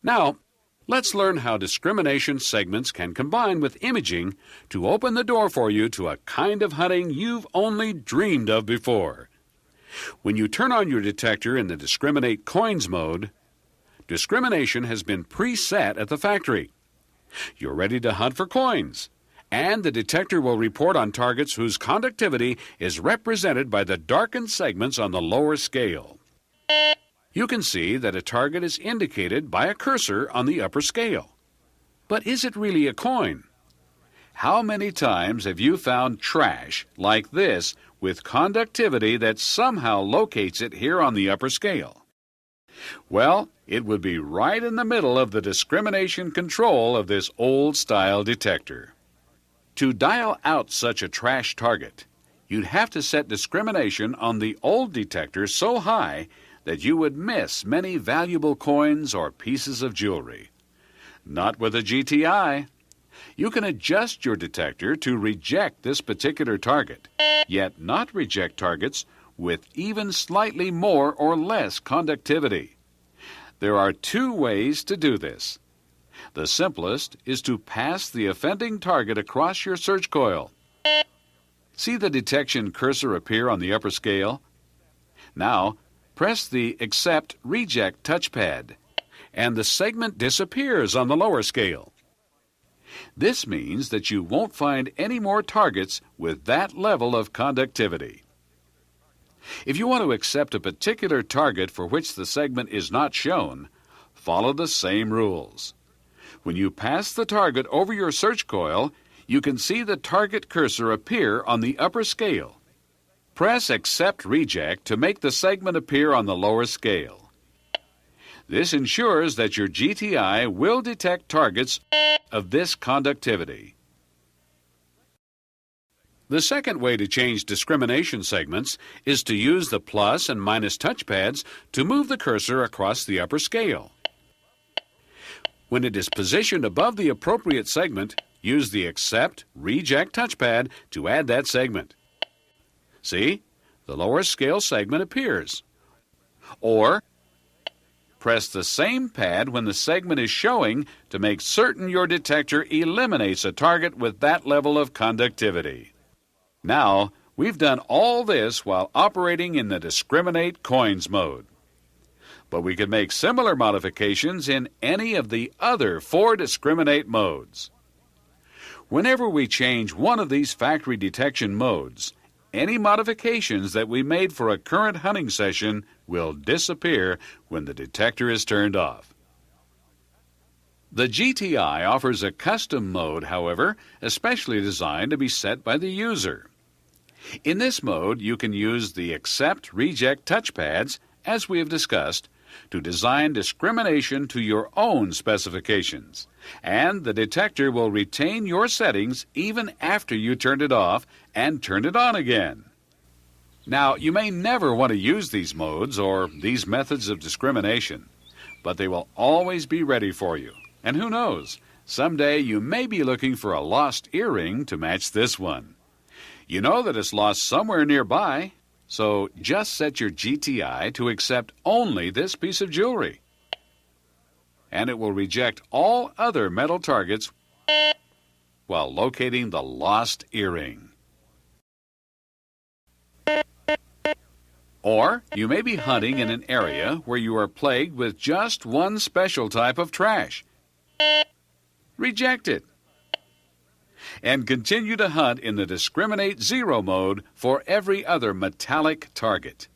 Now, let's learn how discrimination segments can combine with imaging to open the door for you to a kind of hunting you've only dreamed of before. When you turn on your detector in the Discriminate Coins mode, discrimination has been preset at the factory. You're ready to hunt for coins, and the detector will report on targets whose conductivity is represented by the darkened segments on the lower scale. You can see that a target is indicated by a cursor on the upper scale. But is it really a coin? How many times have you found trash like this with conductivity that somehow locates it here on the upper scale? Well, it would be right in the middle of the discrimination control of this old-style detector. To dial out such a trash target, you'd have to set discrimination on the old detector so high that you would miss many valuable coins or pieces of jewelry. Not with a GTI. You can adjust your detector to reject this particular target, yet not reject targets with even slightly more or less conductivity. There are two ways to do this. The simplest is to pass the offending target across your search coil. See the detection cursor appear on the upper scale? Now, press the Accept Reject touchpad, and the segment disappears on the lower scale. This means that you won't find any more targets with that level of conductivity. If you want to accept a particular target for which the segment is not shown, follow the same rules. When you pass the target over your search coil, you can see the target cursor appear on the upper scale. Press Accept Reject to make the segment appear on the lower scale. This ensures that your GTI will detect targets of this conductivity. The second way to change discrimination segments is to use the plus and minus touchpads to move the cursor across the upper scale. When it is positioned above the appropriate segment, use the Accept Reject touchpad to add that segment. See, the lower scale segment appears. Or, press the same pad when the segment is showing to make certain your detector eliminates a target with that level of conductivity. Now, we've done all this while operating in the Discriminate Coins mode. But we can make similar modifications in any of the other 4 Discriminate modes. Whenever we change one of these factory detection modes, any modifications that we made for a current hunting session will disappear when the detector is turned off. The GTI offers a custom mode, however, especially designed to be set by the user. In this mode, you can use the Accept Reject touchpads, as we have discussed, to design discrimination to your own specifications, and the detector will retain your settings even after you turned it off and turned it on again. Now, you may never want to use these modes or these methods of discrimination, but they will always be ready for you. And who knows, someday you may be looking for a lost earring to match this one. You know that it's lost somewhere nearby, so just set your GTI to accept only this piece of jewelry. And it will reject all other metal targets while locating the lost earring. Or you may be hunting in an area where you are plagued with just one special type of trash. Reject it. And continue to hunt in the Discriminate Zero mode for every other metallic target.